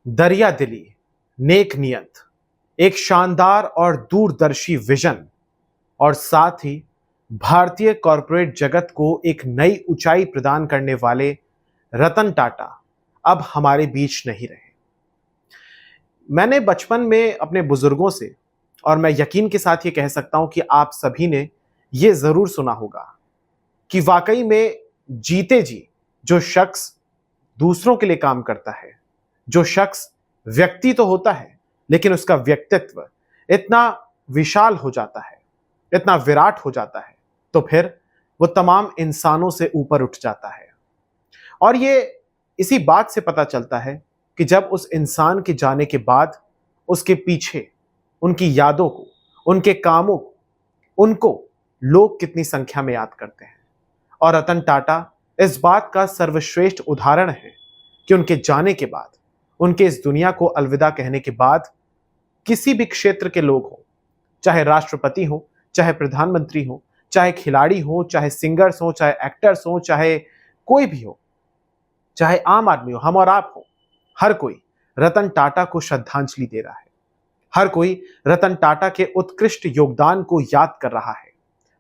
दरिया दिली, नेक नियत, एक शानदार और दूरदर्शी विजन और साथ ही भारतीय कॉरपोरेट जगत को एक नई ऊंचाई प्रदान करने वाले रतन टाटा अब हमारे बीच नहीं रहे। मैंने बचपन में अपने बुजुर्गों से और मैं यकीन के साथ ये कह सकता हूं कि आप सभी ने ये जरूर सुना होगा कि वाकई में जीते जी जो शख्स दूसरों के लिए काम करता है, जो शख्स व्यक्ति तो होता है लेकिन उसका व्यक्तित्व इतना विशाल हो जाता है, इतना विराट हो जाता है, तो फिर वो तमाम इंसानों से ऊपर उठ जाता है। और ये इसी बात से पता चलता है कि जब उस इंसान के जाने के बाद उसके पीछे उनकी यादों को, उनके कामों को, उनको लोग कितनी संख्या में याद करते हैं। और रतन टाटा इस बात का सर्वश्रेष्ठ उदाहरण है कि उनके जाने के बाद, उनके इस दुनिया को अलविदा कहने के बाद किसी भी क्षेत्र के लोग हों, चाहे राष्ट्रपति हो, चाहे प्रधानमंत्री हो, चाहे खिलाड़ी हो, चाहे सिंगर्स हो, चाहे एक्टर्स हो, चाहे कोई भी हो, चाहे आम आदमी हो, हम और आप हो, हर कोई रतन टाटा को श्रद्धांजलि दे रहा है। हर कोई रतन टाटा के उत्कृष्ट योगदान को याद कर रहा है।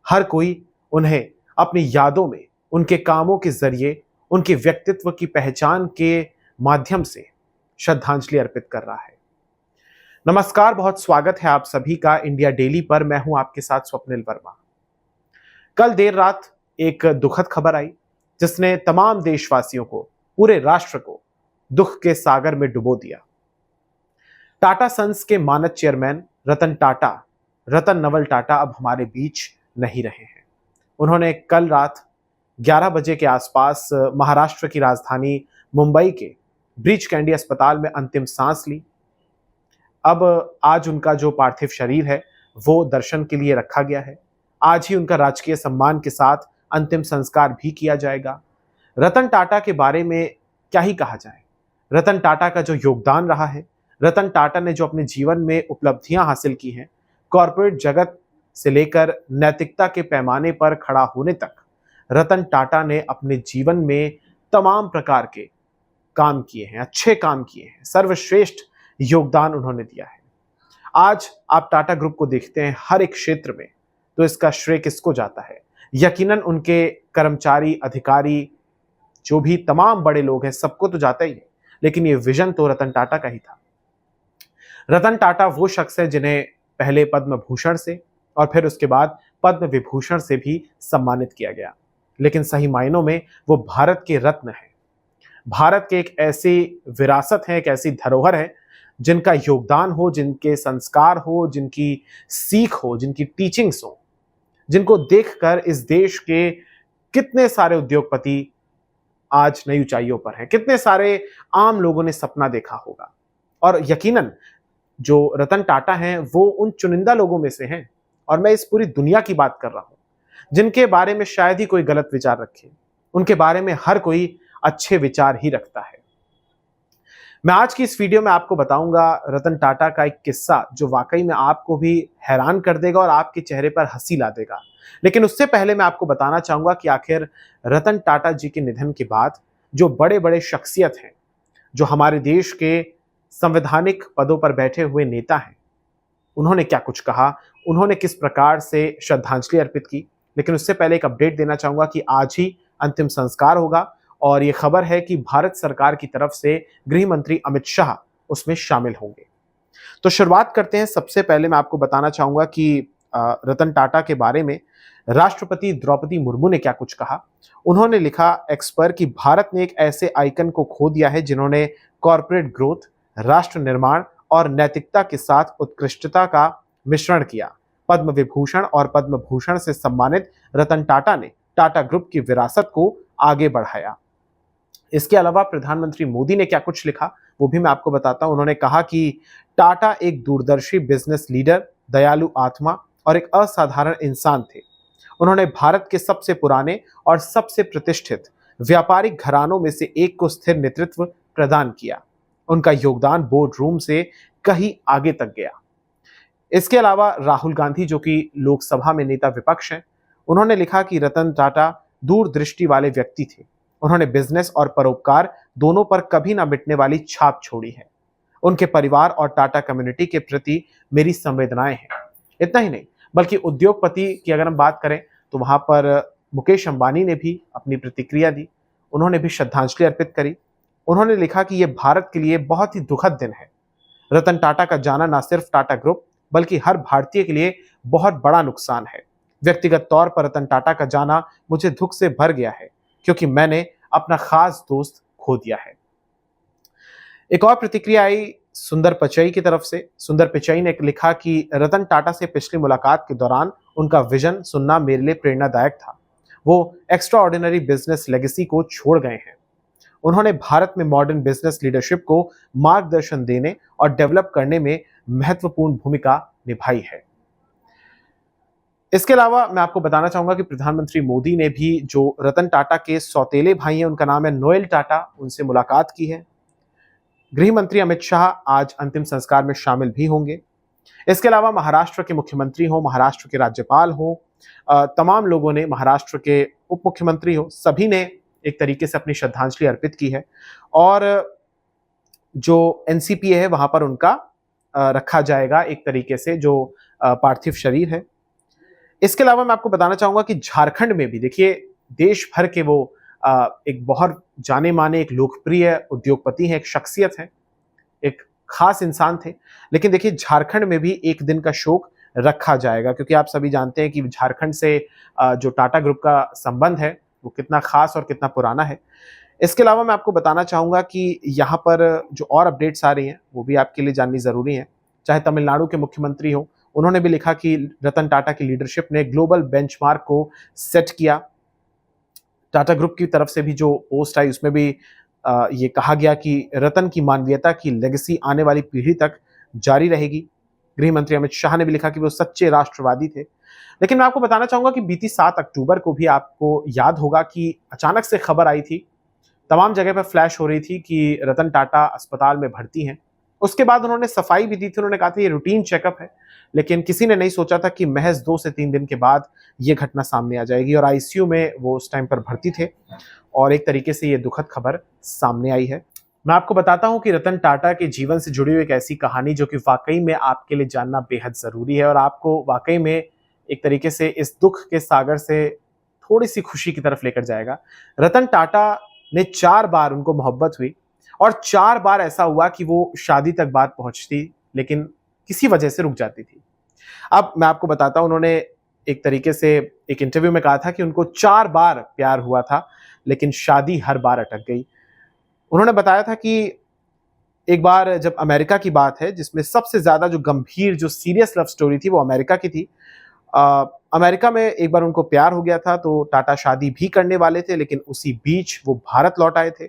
हर कोई उन्हें अपनी यादों में, उनके कामों के जरिए, उनके व्यक्तित्व की पहचान के माध्यम से श्रद्धांजलि अर्पित कर रहा है। नमस्कार, बहुत स्वागत है आप सभी का इंडिया डेली पर। मैं हूं आपके साथ स्वप्निल वर्मा। कल देर रात एक दुखद खबर आई जिसने तमाम देशवासियों को, पूरे राष्ट्र को दुख के सागर में डुबो दिया। टाटा सन्स के मानद चेयरमैन रतन टाटा, रतन नवल टाटा अब हमारे बीच नहीं रहे हैं। उन्होंने कल रात 11 बजे के आसपास महाराष्ट्र की राजधानी मुंबई के ब्रीच कैंडी अस्पताल में अंतिम सांस ली। अब आज उनका जो पार्थिव शरीर है वो दर्शन के लिए रखा गया है। आज ही उनका राजकीय सम्मान के साथ अंतिम संस्कार भी किया जाएगा। रतन टाटा के बारे में क्या ही कहा जाए। रतन टाटा का जो योगदान रहा है, रतन टाटा ने जो अपने जीवन में उपलब्धियां हासिल की हैं, कॉरपोरेट जगत से लेकर नैतिकता के पैमाने पर खड़ा होने तक, रतन टाटा ने अपने जीवन में तमाम प्रकार के काम किए हैं, अच्छे काम किए हैं, सर्वश्रेष्ठ योगदान उन्होंने दिया है। आज आप टाटा ग्रुप को देखते हैं हर एक क्षेत्र में, तो इसका श्रेय किसको जाता है? यकीनन उनके कर्मचारी, अधिकारी, जो भी तमाम बड़े लोग हैं, सबको तो जाता ही है, लेकिन ये विजन तो रतन टाटा का ही था। रतन टाटा वो शख्स है जिन्हें पहले पद्म भूषण से और फिर उसके बाद पद्म विभूषण से भी सम्मानित किया गया, लेकिन सही मायनों में वो भारत के रत्न हैं। भारत के एक ऐसी विरासत है, एक ऐसी धरोहर है जिनका योगदान हो, जिनके संस्कार हो, जिनकी सीख हो, जिनकी टीचिंग्स हो, जिनको देखकर इस देश के कितने सारे उद्योगपति आज नई ऊंचाइयों पर हैं, कितने सारे आम लोगों ने सपना देखा होगा। और यकीनन जो रतन टाटा हैं वो उन चुनिंदा लोगों में से हैं, और मैं इस पूरी दुनिया की बात कर रहा हूं जिनके बारे में शायद ही कोई गलत विचार रखे। उनके बारे में हर कोई अच्छे विचार ही रखता है। मैं आज की इस वीडियो में आपको बताऊंगा रतन टाटा का एक किस्सा जो वाकई में आपको भी हैरान कर देगा और आपके चेहरे पर हंसी ला देगा। लेकिन उससे पहले मैं आपको बताना चाहूंगा कि आखिर रतन टाटा जी के निधन के बाद जो बड़े बड़े शख्सियत हैं, जो हमारे देश के संवैधानिक पदों पर बैठे हुए नेता हैं, उन्होंने क्या कुछ कहा, उन्होंने किस प्रकार से श्रद्धांजलि अर्पित की। लेकिन उससे पहले एक अपडेट देना चाहूंगा कि आज ही अंतिम संस्कार होगा, और ये खबर है कि भारत सरकार की तरफ से गृह मंत्री अमित शाह उसमें शामिल होंगे। तो शुरुआत करते हैं। सबसे पहले मैं आपको बताना चाहूंगा कि रतन टाटा के बारे में राष्ट्रपति द्रौपदी मुर्मू ने क्या कुछ कहा। उन्होंने लिखा एक्स पर कि भारत ने एक ऐसे आइकन को खो दिया है जिन्होंने कॉरपोरेट ग्रोथ, राष्ट्र निर्माण और नैतिकता के साथ उत्कृष्टता का मिश्रण किया। पद्म विभूषण और पद्म भूषण से सम्मानित रतन टाटा ने टाटा ग्रुप की विरासत को आगे बढ़ाया। इसके अलावा प्रधानमंत्री मोदी ने क्या कुछ लिखा वो भी मैं आपको बताता हूं। उन्होंने कहा कि टाटा एक दूरदर्शी बिजनेस लीडर, दयालु आत्मा और एक असाधारण इंसान थे। उन्होंने भारत के सबसे पुराने और सबसे प्रतिष्ठित व्यापारिक घरानों में से एक को स्थिर नेतृत्व प्रदान किया। उनका योगदान बोर्ड रूम से कहीं आगे तक गया। इसके अलावा राहुल गांधी, जो कि लोकसभा में नेता विपक्ष हैं, उन्होंने लिखा कि रतन टाटा दूरदृष्टि वाले व्यक्ति थे। उन्होंने बिजनेस और परोपकार दोनों पर कभी ना मिटने वाली छाप छोड़ी है। उनके परिवार और टाटा कम्युनिटी के प्रति मेरी संवेदनाएं हैं। इतना ही नहीं, बल्कि उद्योगपति की अगर हम बात करें तो वहां पर मुकेश अंबानी ने भी अपनी प्रतिक्रिया दी। उन्होंने भी श्रद्धांजलि अर्पित करी। उन्होंने लिखा कि यह भारत के लिए बहुत ही दुखद दिन है। रतन टाटा का जाना न सिर्फ टाटा ग्रुप बल्कि हर भारतीय के लिए बहुत बड़ा नुकसान है। व्यक्तिगत तौर पर रतन टाटा का जाना मुझे दुख से भर गया है, क्योंकि मैंने अपना खास दोस्त खो दिया है। एक और प्रतिक्रिया आई सुंदर पिचई की तरफ से। सुंदर पिचई ने लिखा कि रतन टाटा से पिछली मुलाकात के दौरान उनका विजन सुनना मेरे लिए प्रेरणादायक था। वो एक्स्ट्रा ऑर्डिनरी बिजनेस लेगेसी को छोड़ गए हैं। उन्होंने भारत में मॉडर्न बिजनेस लीडरशिप को मार्गदर्शन देने और डेवलप करने में महत्वपूर्ण भूमिका निभाई है। इसके अलावा मैं आपको बताना चाहूंगा कि प्रधानमंत्री मोदी ने भी जो रतन टाटा के सौतेले भाई हैं, उनका नाम है नोएल टाटा, उनसे मुलाकात की है। गृह मंत्री अमित शाह आज अंतिम संस्कार में शामिल भी होंगे। इसके अलावा महाराष्ट्र के मुख्यमंत्री हो, महाराष्ट्र के राज्यपाल हो, तमाम लोगों ने, महाराष्ट्र के उप मुख्यमंत्री हो, सभी ने एक तरीके से अपनी श्रद्धांजलि अर्पित की है। और जो एनसीपीए है वहां पर उनका रखा जाएगा एक तरीके से जो पार्थिव शरीर है। इसके अलावा मैं आपको बताना चाहूंगा कि झारखंड में भी देखिए देश भर के वो एक बहुत जाने माने, एक लोकप्रिय उद्योगपति हैं, एक शख्सियत है, एक खास इंसान थे। लेकिन देखिए झारखंड में भी एक दिन का शोक रखा जाएगा, क्योंकि आप सभी जानते हैं कि झारखंड से जो टाटा ग्रुप का संबंध है वो कितना खास और कितना पुराना है। इसके अलावा मैं आपको बताना चाहूंगा कि यहाँ पर जो और अपडेट्स आ रही हैं वो भी आपके लिए जाननी जरूरी है। चाहे तमिलनाडु के मुख्यमंत्री हो, उन्होंने भी लिखा कि रतन टाटा की लीडरशिप ने ग्लोबल बेंचमार्क को सेट किया। टाटा ग्रुप की तरफ से भी जो पोस्ट आई उसमें भी ये कहा गया कि रतन की मानवीयता की लेगेसी आने वाली पीढ़ी तक जारी रहेगी। गृह मंत्री अमित शाह ने भी लिखा कि वो सच्चे राष्ट्रवादी थे। लेकिन मैं आपको बताना चाहूंगा कि बीती 7 अक्टूबर को भी आपको याद होगा कि अचानक से खबर आई थी, तमाम जगह पर फ्लैश हो रही थी कि रतन टाटा अस्पताल में भर्ती हैं। उसके बाद उन्होंने सफाई भी दी थी, उन्होंने कहा था ये रूटीन चेकअप है। लेकिन किसी ने नहीं सोचा था कि महज 2 से 3 दिन के बाद ये घटना सामने आ जाएगी और आईसीयू में वो उस टाइम पर भर्ती थे और एक तरीके से ये दुखद खबर सामने आई है। मैं आपको बताता हूं कि रतन टाटा के जीवन से जुड़ी हुई एक ऐसी कहानी जो कि वाकई में आपके लिए जानना बेहद जरूरी है और आपको वाकई में एक तरीके से इस दुख के सागर से थोड़ी सी खुशी की तरफ लेकर जाएगा। रतन टाटा ने 4 बार उनको मोहब्बत हुई और 4 बार ऐसा हुआ कि वो शादी तक बात पहुंचती, लेकिन किसी वजह से रुक जाती थी। अब मैं आपको बताता हूं, उन्होंने एक तरीके से एक इंटरव्यू में कहा था कि उनको 4 बार प्यार हुआ था, लेकिन शादी हर बार अटक गई। उन्होंने बताया था कि एक बार जब अमेरिका की बात है, जिसमें सबसे ज्यादा जो गंभीर, जो सीरियस लव स्टोरी थी वो अमेरिका की थी। अमेरिका में एक बार उनको प्यार हो गया था तो टाटा शादी भी करने वाले थे, लेकिन उसी बीच वो भारत लौट आए थे।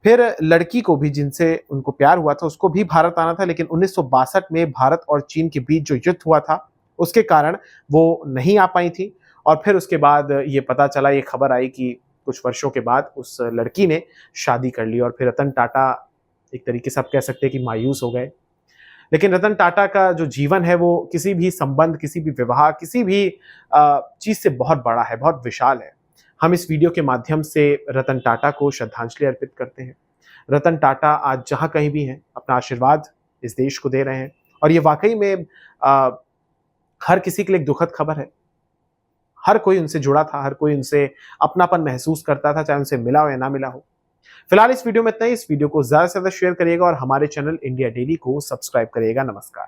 फिर लड़की को भी, जिनसे उनको प्यार हुआ था, उसको भी भारत आना था, लेकिन 1962 में भारत और चीन के बीच जो युद्ध हुआ था उसके कारण वो नहीं आ पाई थी। और फिर उसके बाद ये पता चला, ये खबर आई कि कुछ वर्षों के बाद उस लड़की ने शादी कर ली और फिर रतन टाटा एक तरीके से आप कह सकते हैं कि मायूस हो गए। लेकिन रतन टाटा का जो जीवन है वो किसी भी संबंध, किसी भी विवाह, किसी भी चीज से बहुत बड़ा है, बहुत विशाल है। हम इस वीडियो के माध्यम से रतन टाटा को श्रद्धांजलि अर्पित करते हैं। रतन टाटा आज जहां कहीं भी हैं अपना आशीर्वाद इस देश को दे रहे हैं और ये वाकई में हर किसी के लिए एक दुखद खबर है। हर कोई उनसे जुड़ा था, हर कोई उनसे अपनापन महसूस करता था, चाहे उनसे मिला हो या ना मिला हो। फिलहाल इस वीडियो में इतना ही। इस वीडियो को ज्यादा से ज्यादा शेयर करिएगा और हमारे चैनल इंडिया डेली को सब्सक्राइब करिएगा। नमस्कार।